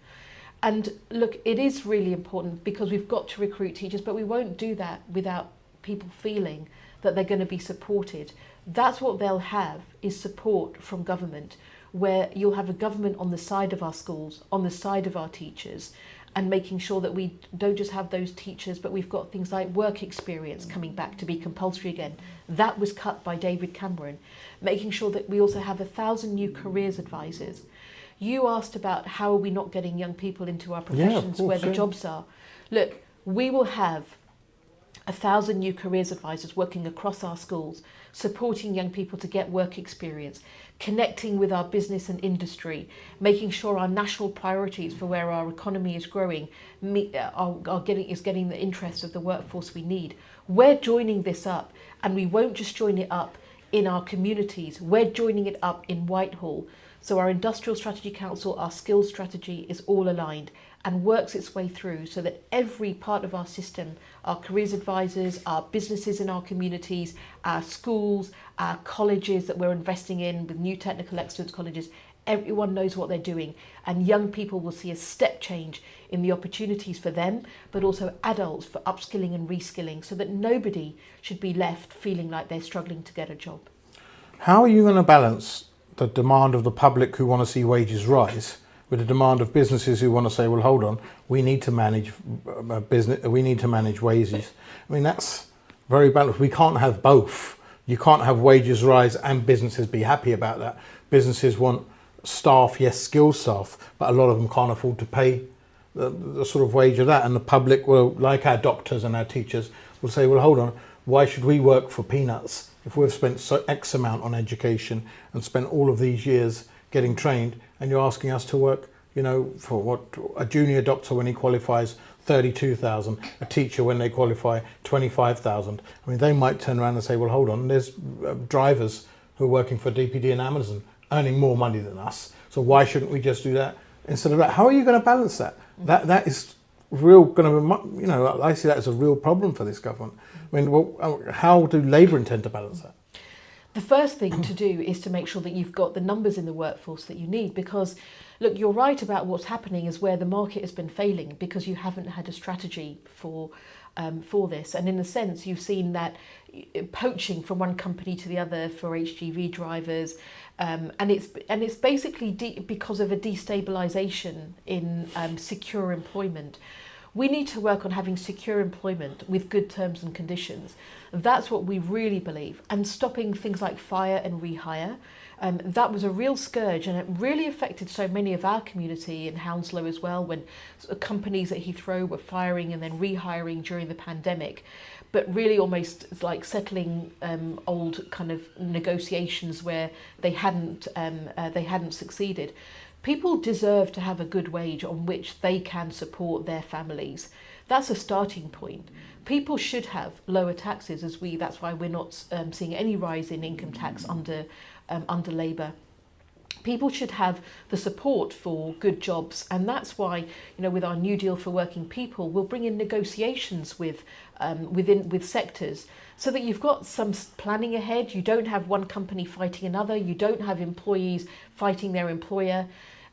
And look, it is really important, because we've got to recruit teachers, but we won't do that without people feeling that they're going to be supported. That's what they'll have, is support from government. where you'll have a government on the side of our schools, on the side of our teachers, and making sure that we don't just have those teachers, but we've got things like work experience coming back to be compulsory again. That was cut by David Cameron. Making sure that we also have 1,000 new careers advisors. You asked about how are we not getting young people into our professions where the jobs are. Look, we will have 1,000 new careers advisors working across our schools, supporting young people to get work experience, connecting with our business and industry, making sure our national priorities for where our economy is growing are getting the interest of the workforce we need. We're joining this up, and we won't just join it up in our communities, we're joining it up in Whitehall. So our Industrial Strategy Council, our skills strategy is all aligned and works its way through so that every part of our system, our careers advisors, our businesses in our communities, our schools, our colleges that we're investing in with new technical excellence colleges, everyone knows what they're doing, and young people will see a step change in the opportunities for them, but also adults for upskilling and reskilling, so that nobody should be left feeling like they're struggling to get a job. How are you going to balance the demand of the public who want to see wages rise with the demand of businesses who want to say, well, hold on, we need to manage business, we need to manage wages? I mean, that's very balanced. We can't have both. You can't have wages rise and businesses be happy about that. Businesses want staff, yes, skilled staff, but a lot of them can't afford to pay the sort of wage of that. And the public will, like our doctors and our teachers, will say, well, hold on, why should we work for peanuts if we've spent X amount on education and spent all of these years getting trained, and you're asking us to work, you know, for what a junior doctor when he qualifies 32,000, a teacher when they qualify 25,000. I mean, they might turn around and say, well, hold on, there's drivers who are working for DPD and Amazon earning more money than us, so why shouldn't we just do that instead of that? How are you going to balance that? That is real going to, you know, I see that as a real problem for this government. I mean, well, how do Labour intend to balance that? The first thing to do is to make sure that you've got the numbers in the workforce that you need, because look, you're right about what's happening is where the market has been failing because you haven't had a strategy for this. And in a sense, you've seen that poaching from one company to the other for HGV drivers, and it's basically because of a destabilisation in secure employment. We need to work on having secure employment with good terms and conditions. That's what we really believe. And stopping things like fire and rehire. That was a real scourge, and it really affected so many of our community in Hounslow as well, when companies at Heathrow were firing and then rehiring during the pandemic, but really almost like settling old kind of negotiations where they hadn't succeeded. People deserve to have a good wage on which they can support their families. That's a starting point. People should have lower taxes, that's why we're not seeing any rise in income tax under Labour. People should have the support for good jobs, and that's why, you know, with our New Deal for Working People, we'll bring in negotiations with sectors, so that you've got some planning ahead. You don't have one company fighting another. You don't have employees fighting their employer.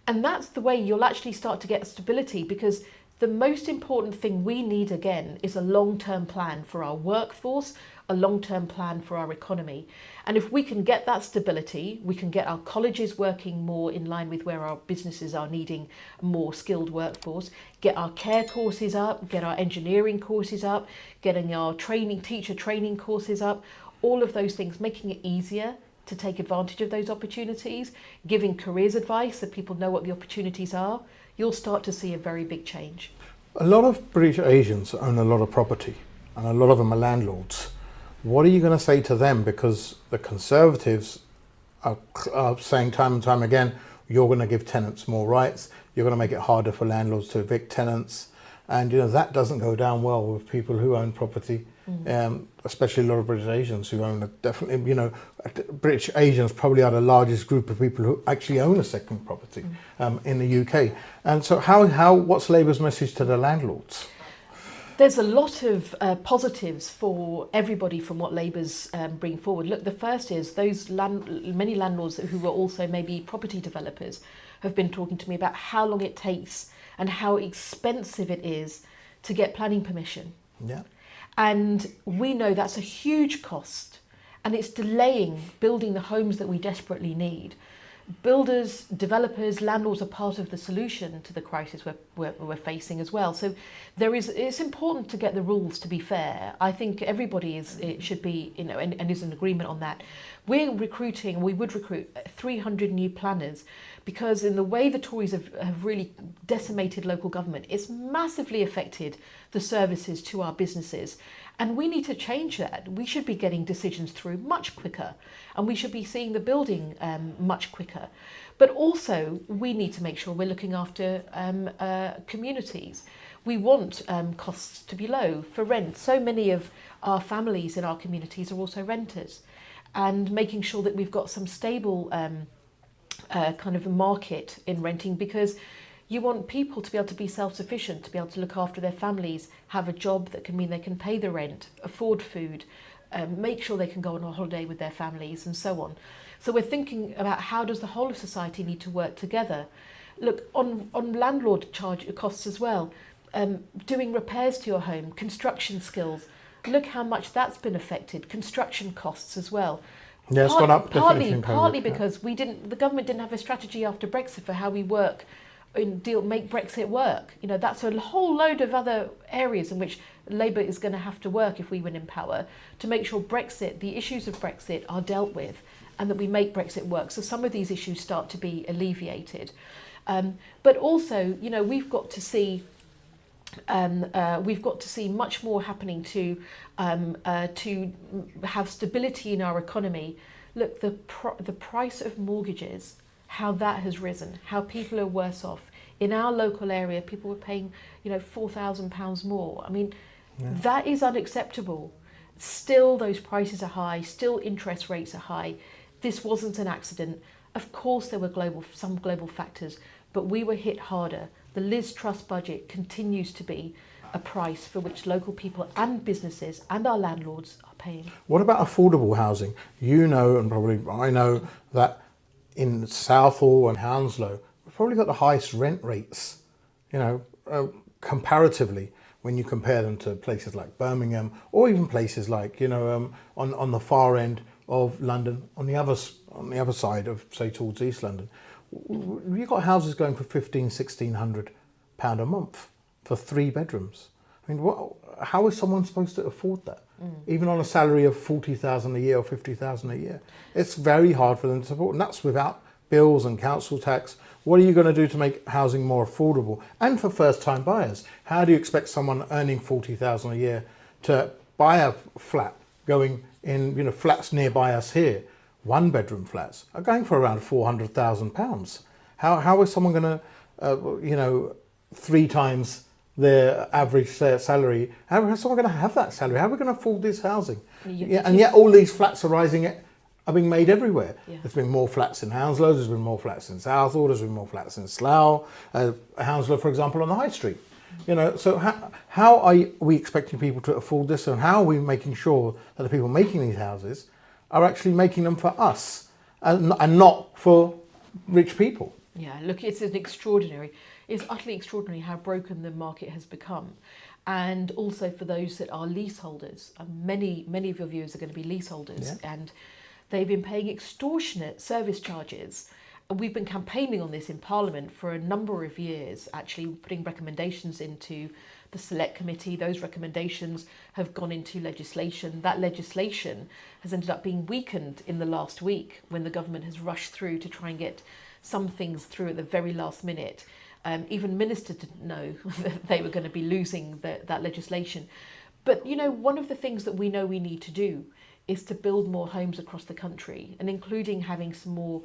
And that's the way you'll actually start to get stability, because the most important thing we need, again, is a long-term plan for our workforce, a long-term plan for our economy. And if we can get that stability, we can get our colleges working more in line with where our businesses are needing more skilled workforce, get our care courses up, get our engineering courses up, getting our teacher training courses up, all of those things, making it easier to take advantage of those opportunities, giving careers advice so people know what the opportunities are, you'll start to see a very big change. A lot of British Asians own a lot of property, and a lot of them are landlords. What are you going to say to them? Because the Conservatives are saying time and time again, you're going to give tenants more rights, you're going to make it harder for landlords to evict tenants, and you know that doesn't go down well with people who own property. Especially a lot of British Asians who own definitely, you know, British Asians probably are the largest group of people who actually own a second property in the UK. And so what's Labour's message to the landlords? There's a lot of positives for everybody from what Labour's bring forward. Look, the first is those many landlords who were also maybe property developers have been talking to me about how long it takes and how expensive it is to get planning permission. Yeah. And we know that's a huge cost, and it's delaying building the homes that we desperately need. builders, developers, landlords are part of the solution to the crisis we're facing as well. So it's important to get the rules to be fair. I think it should be, and is in agreement on that. We would recruit 300 new planners, because in the way the Tories have really decimated local government, it's massively affected the services to our businesses. And we need to change that. We should be getting decisions through much quicker, and we should be seeing the building much quicker. But also, we need to make sure we're looking after communities. We want costs to be low for rent. So many of our families in our communities are also renters, and making sure that we've got some stable kind of a market in renting, because you want people to be able to be self-sufficient, to be able to look after their families, have a job that can mean they can pay the rent, afford food, make sure they can go on a holiday with their families, and so on. So we're thinking about how does the whole of society need to work together. Look, on landlord costs as well, doing repairs to your home, construction skills. Look how much that's been affected. Construction costs as well. Yeah, it's gone up definitely. Partly because the government didn't have a strategy after Brexit for how we work make Brexit work. That's a whole load of other areas in which Labour is going to have to work if we win in power, to make sure the issues of Brexit are dealt with, and that we make Brexit work. So some of these issues start to be alleviated. But also, we've got to see much more happening to have stability in our economy. Look, the price of mortgages, how that has risen, how people are worse off. In our local area, people were paying, £4,000 more. I mean, that is unacceptable. Still, those prices are high. Still, interest rates are high. This wasn't an accident. Of course, there were some global factors, but we were hit harder. The Liz Truss budget continues to be a price for which local people and businesses and our landlords are paying. What about affordable housing? And probably I know that in Southall and Hounslow, we've probably got the highest rent rates, comparatively, when you compare them to places like Birmingham, or even places like, on the far end of London, on the other side of, say, towards East London. You've got houses going for £1,600 a month for 3 bedrooms. I mean, how is someone supposed to afford that? Even on a salary of £40,000 a year or £50,000 a year? It's very hard for them to support, and that's without bills and council tax. What are you going to do to make housing more affordable? And for first-time buyers, how do you expect someone earning £40,000 a year to buy a flat going in, flats nearby us here? 1-bedroom flats are going for around £400,000. How is someone going to, 3 times their average salary? How is someone going to have that salary? How are we going to afford this housing? And yet all these flats are being made everywhere. Yeah. There's been more flats in Hounslow, there's been more flats in Southall, there's been more flats in Slough, Hounslow, for example, on the High Street. So how are we expecting people to afford this, and how are we making sure that the people making these houses are actually making them for us and not for rich people? Yeah, look, it's utterly extraordinary how broken the market has become. And also for those that are leaseholders, many of your viewers are going to be leaseholders, and they've been paying extortionate service charges. We've been campaigning on this in Parliament for a number of years, actually putting recommendations into the Select Committee. Those recommendations have gone into legislation. That legislation has ended up being weakened in the last week when the government has rushed through to try and get some things through at the very last minute. Even ministers didn't know that they were going to be losing that legislation. But, one of the things that we know we need to do is to build more homes across the country, and including having some more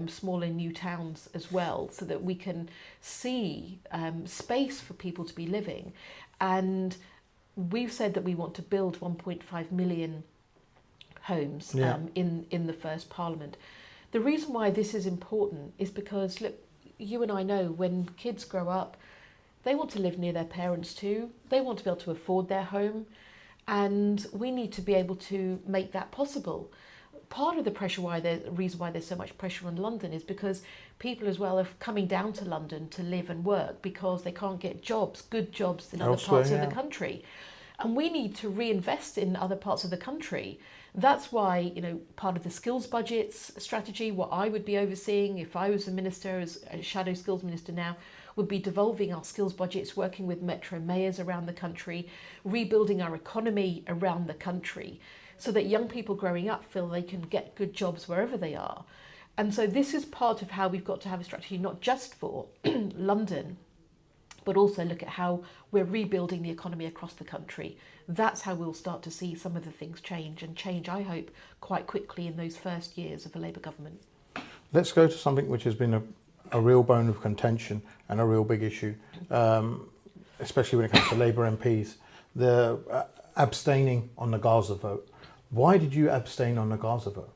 smaller new towns as well, so that we can see space for people to be living. And we've said that we want to build 1.5 million homes in the first Parliament. The reason why this is important is because, look, you and I know when kids grow up, they want to live near their parents too. They want to be able to afford their home. And we need to be able to make that possible. Part of the reason why there's so much pressure on London is because people as well are coming down to London to live and work because they can't get good jobs in other parts of the country. and we need to reinvest in other parts of the country. That's why, part of the skills budgets strategy, what I would be overseeing if I was a minister, as a shadow skills minister now, would be devolving our skills budgets, working with metro mayors around the country, rebuilding our economy around the country, so that young people growing up feel they can get good jobs wherever they are. And so this is part of how we've got to have a strategy, not just for London, but also look at how we're rebuilding the economy across the country. That's how we'll start to see some of the things change, I hope, quite quickly in those first years of a Labour government. Let's go to something which has been a real bone of contention and a real big issue, especially when it comes to Labour MPs, the abstaining on the Gaza vote. Why did you abstain on the Gaza vote?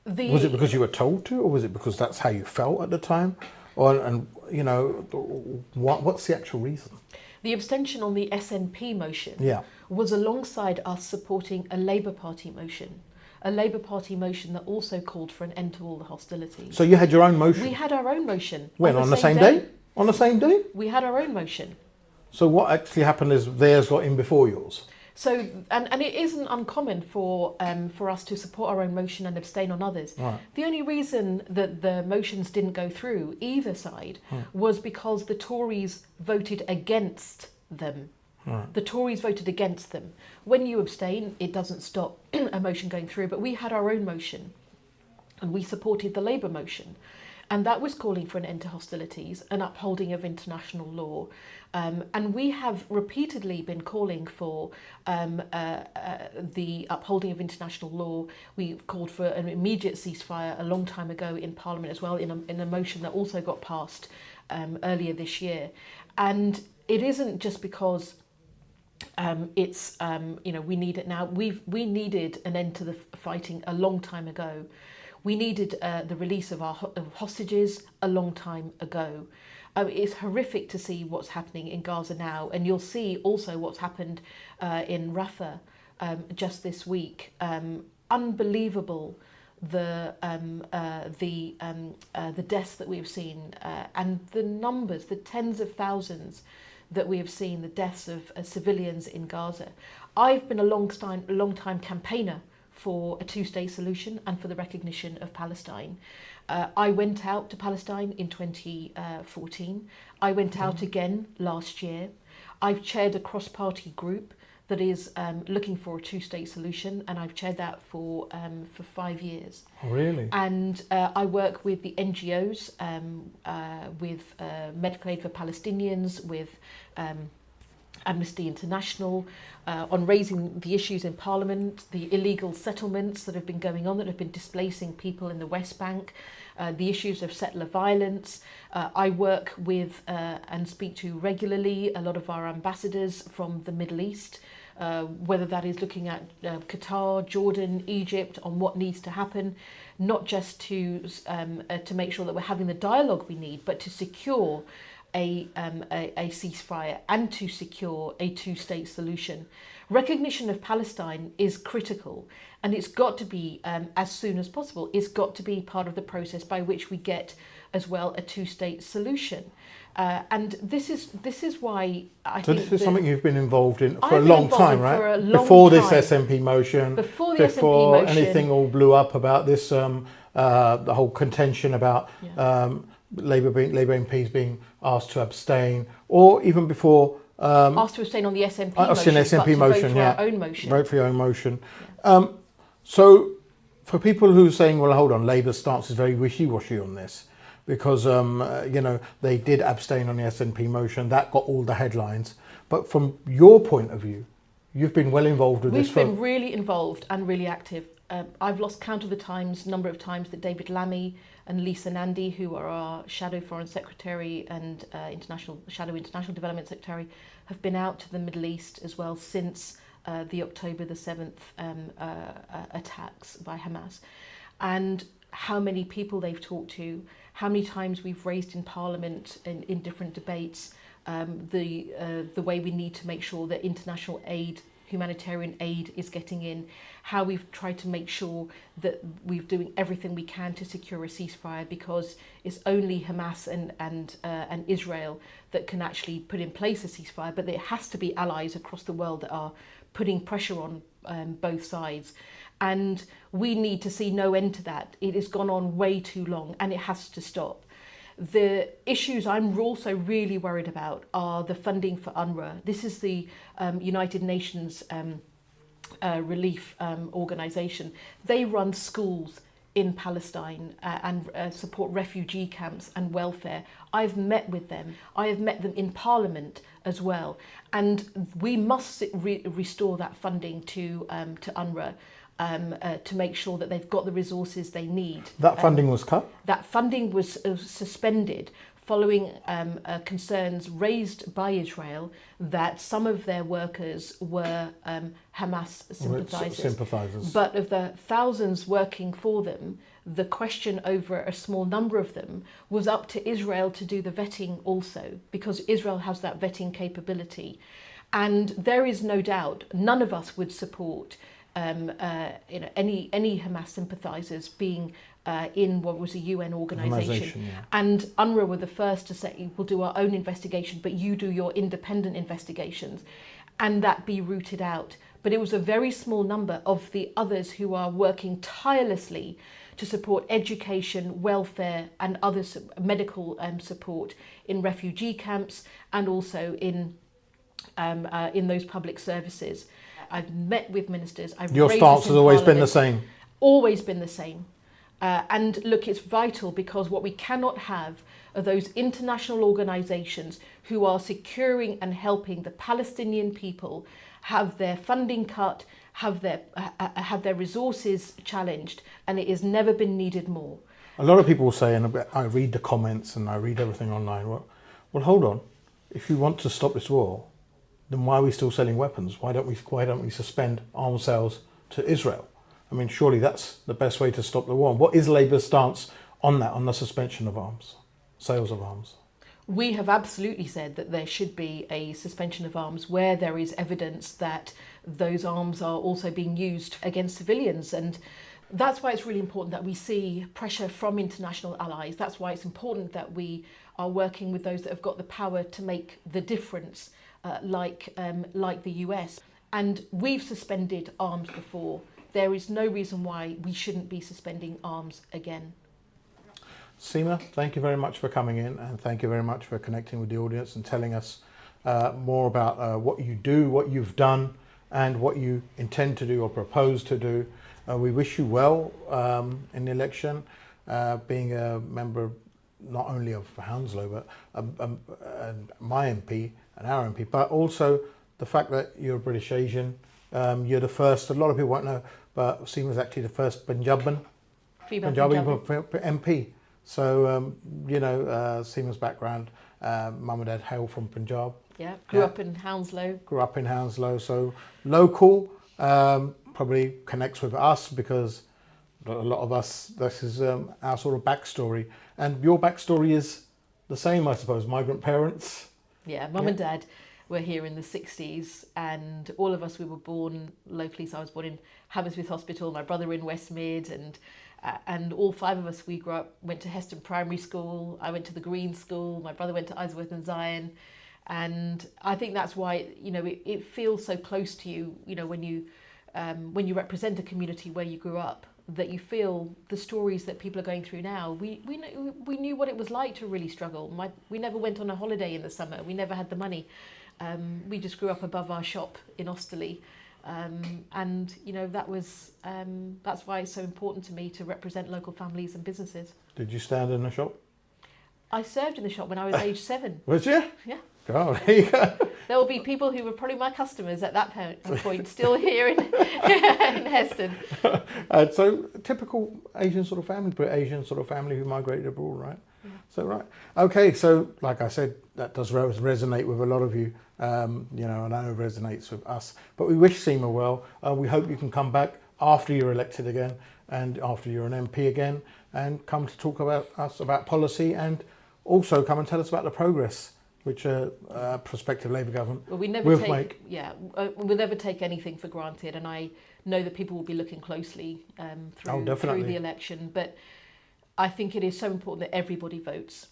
Was it because you were told to, or was it because that's how you felt at the time? What's the actual reason? The abstention on the SNP motion was alongside us supporting a Labour Party motion. A Labour Party motion that also called for an end to all the hostilities. So you had your own motion? We had our own motion. When, on the same day? On the same day? We had our own motion. So what actually happened is theirs got in before yours? So, and it isn't uncommon for us to support our own motion and abstain on others. Right. The only reason that the motions didn't go through either side was because the Tories voted against them. Right. The Tories voted against them. When you abstain, it doesn't stop a motion going through, but we had our own motion and we supported the Labour motion. And that was calling for an end to hostilities, an upholding of international law. And we have repeatedly been calling for the upholding of international law. We called for an immediate ceasefire a long time ago in Parliament as well, in a motion that also got passed earlier this year. And it isn't just because it's we need it now. We needed an end to the fighting a long time ago. We needed the release of our hostages a long time ago. It's horrific to see what's happening in Gaza now, and you'll see also what's happened in Rafah just this week. Unbelievable the deaths that we've seen and the numbers, the tens of thousands that we have seen, the deaths of civilians in Gaza. I've been a long time campaigner for a two-state solution and for the recognition of Palestine. I went out to Palestine in 2014. I went out again last year. I've chaired a cross-party group that is looking for a two-state solution, and I've chaired that for 5 years. Oh, really? And I work with the NGOs, with Medical Aid for Palestinians, with Amnesty International, on raising the issues in Parliament, the illegal settlements that have been going on, that have been displacing people in the West Bank, the issues of settler violence. I work with and speak to regularly a lot of our ambassadors from the Middle East, whether that is looking at Qatar, Jordan, Egypt, on what needs to happen, not just to make sure that we're having the dialogue we need, but to secure a ceasefire and to secure a two-state solution. Recognition of Palestine is critical, and it's got to be as soon as possible. It's got to be part of the process by which we get as well a two-state solution. And this is why I think this is something you've been involved in for a I've long been time, involved right? for a long Before this time. SNP motion, Before the SNP before motion. anything all blew up about this, the whole contention about Labour MPs being asked to abstain, or even before asked to abstain on the SNP motion, SNP motion, vote for our own motion. Vote for your own motion. So for people who are saying, well, hold on, Labour's stance is very wishy-washy on this, because they did abstain on the SNP motion, that got all the headlines. But from your point of view, you've been well involved with this. We've been really involved and really active. I've lost count of the number of times that David Lammy and Lisa Nandy, who are our Shadow Foreign Secretary and Shadow International Development Secretary, have been out to the Middle East as well since the October the 7th attacks by Hamas. And how many people they've talked to, how many times we've raised in Parliament in different debates the way we need to make sure that international aid, humanitarian aid is getting in, how we've tried to make sure that we're doing everything we can to secure a ceasefire, because it's only Hamas and Israel that can actually put in place a ceasefire, but there has to be allies across the world that are putting pressure on both sides. And we need to see no end to that. It has gone on way too long and it has to stop. The issues I'm also really worried about are the funding for UNRWA. This is the United Nations relief organisation. They run schools in Palestine and support refugee camps and welfare. I've met with them. I have met them in Parliament as well. And we must restore that funding to UNRWA. To make sure that they've got the resources they need. That funding was cut? That funding was suspended following concerns raised by Israel that some of their workers were Hamas sympathisers. But of the thousands working for them, the question over a small number of them was up to Israel to do the vetting also, because Israel has that vetting capability. And there is no doubt none of us would support any Hamas sympathisers being in what was a UN organisation. Yeah. And UNRWA were the first to say, we'll do our own investigation, but you do your independent investigations, and that be rooted out. But it was a very small number of the others who are working tirelessly to support education, welfare and other medical support in refugee camps and also in those public services. I've met with ministers. Your stance has always been the same? Always been the same. And look, it's vital, because what we cannot have are those international organisations who are securing and helping the Palestinian people have their funding cut, have their resources challenged, and it has never been needed more. A lot of people say, and I read the comments and I read everything online, well, hold on. If you want to stop this war, then why are we still selling weapons? Why don't we suspend arms sales to Israel? I mean, surely that's the best way to stop the war. What is Labour's stance on that, on the suspension of arms, sales of arms? We have absolutely said that there should be a suspension of arms where there is evidence that those arms are also being used against civilians. And that's why it's really important that we see pressure from international allies. That's why it's important that we are working with those that have got the power to make the difference. Like the US. And we've suspended arms before. There is no reason why we shouldn't be suspending arms again. Seema, thank you very much for coming in, and thank you very much for connecting with the audience and telling us more about what you do, what you've done, and what you intend to do or propose to do. We wish you well in the election, being a member not only of Hounslow, but my MP and our MP, but also the fact that you're a British Asian. You're the first, a lot of people won't know, but Seema's actually the first Punjabi MP. So, Seema's background, mum and dad hail from Punjab. Yeah, grew up in Hounslow. Grew up in Hounslow, so local, probably connects with us because a lot of us, this is our sort of backstory. And your backstory is the same, I suppose, migrant parents. Yeah, mum and dad were here in the 60s, and all of us, we were born locally. So I was born in Hammersmith Hospital, my brother in West Mid, and all five of us, we grew up, went to Heston Primary School, I went to the Green School, my brother went to Isleworth and Zion. And I think that's why, it feels so close to you, when you represent a community where you grew up, that you feel the stories that people are going through now. We knew what it was like to really struggle. We never went on a holiday in the summer. We never had the money. We just grew up above our shop in Osterley. And that's why it's so important to me to represent local families and businesses. Did you stand in a shop? I served in the shop when I was age 7. Was you? Yeah. Oh, there you go. There will be people who were probably my customers at that point still here in Heston. So typical Asian sort of family, but Asian sort of family who migrated abroad, right? Yeah. So right. Okay, so like I said, that does resonate with a lot of you, and I know it resonates with us. But we wish Seema well. We hope you can come back after you're elected again and after you're an MP again and come to talk about us, about policy, and also come and tell us about the progress which a prospective Labour government Well, we never will take make. we'll never take anything for granted, and I know that people will be looking closely through the election. But I think it is so important that everybody votes.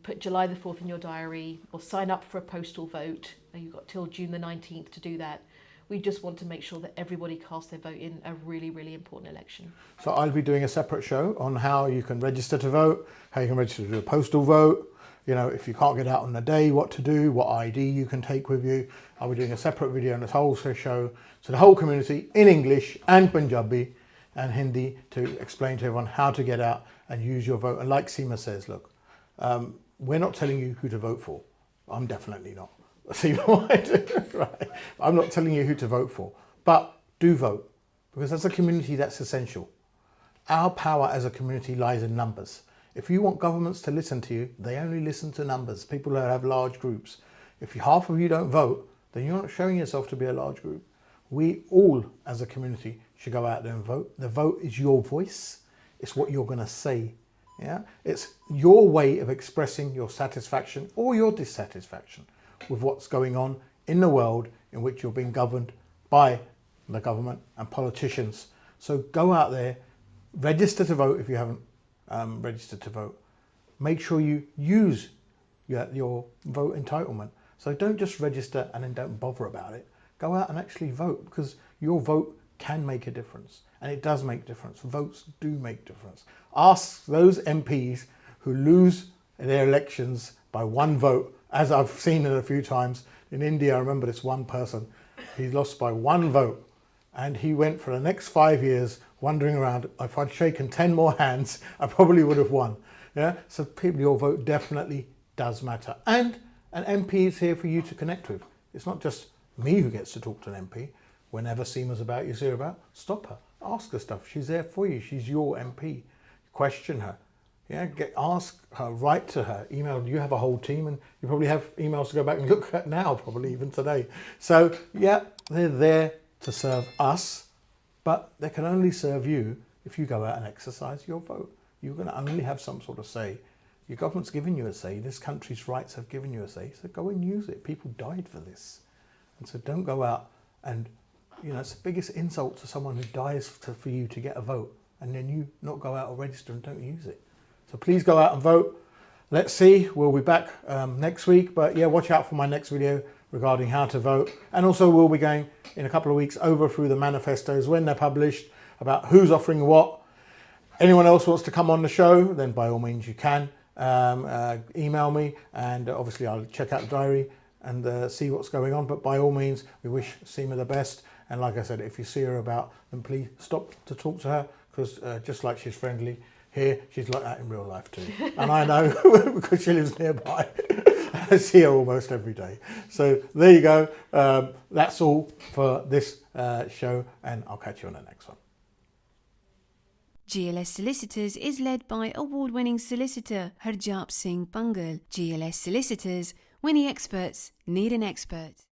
Put July the 4th in your diary, or sign up for a postal vote. You've got till June the 19th to do that. We just want to make sure that everybody casts their vote in a really, really important election. So I'll be doing a separate show on how you can register to vote, how you can register to do a postal vote. You know, if you can't get out on the day, what to do, what ID you can take with you. I'll be doing a separate video on this whole show to the whole community in English and Punjabi and Hindi to explain to everyone how to get out and use your vote. And like Seema says, look, we're not telling you who to vote for. I'm definitely not. See what I do? Right. I'm not telling you who to vote for, but do vote, because as a community, that's essential. Our power as a community lies in numbers. If you want governments to listen to you, they only listen to numbers, people that have large groups. If half of you don't vote, then you're not showing yourself to be a large group. We all, as a community, should go out there and vote. The vote is your voice. It's what you're going to say. Yeah, it's your way of expressing your satisfaction or your dissatisfaction with what's going on in the world in which you're being governed by the government and politicians. So go out there, register to vote if you haven't registered to vote. Make sure you use your vote entitlement. So don't just register and then don't bother about it. Go out and actually vote, because your vote can make a difference, and it does make a difference. Votes do make a difference. Ask those MPs who lose their elections by one vote, as I've seen it a few times. In India, I remember this one person, he lost by one vote, and he went for the next 5 years wandering around. If I'd shaken 10 more hands, I probably would have won. Yeah. So people, your vote definitely does matter. And an MP is here for you to connect with. It's not just me who gets to talk to an MP. Whenever Seema's about, you see her about, stop her, ask her stuff. She's there for you. She's your MP. Question her. Yeah, ask her, write to her, email. You have a whole team, and you probably have emails to go back and look at now, probably even today. So yeah, they're there to serve us, but they can only serve you if you go out and exercise your vote. You're going to only have some sort of say. Your government's given you a say. This country's rights have given you a say. So go and use it. People died for this. And so don't go out and, you know, it's the biggest insult to someone who dies for you to get a vote, and then you not go out or register and don't use it. So please go out and vote. Let's see, we'll be back next week. But yeah, watch out for my next video regarding how to vote. And also we'll be going in a couple of weeks over through the manifestos when they're published about who's offering what. Anyone else wants to come on the show, then by all means you can. Email me, and obviously I'll check out the diary and see what's going on. But by all means, we wish Seema the best. And like I said, if you see her about, then please stop to talk to her, because just like she's friendly here, she's like that in real life too. And I know because she lives nearby. I see her almost every day. So there you go. That's all for this show, and I'll catch you on the next one. GLS Solicitors is led by award-winning solicitor Harjap Singh Bhangal. GLS Solicitors, when the experts need an expert.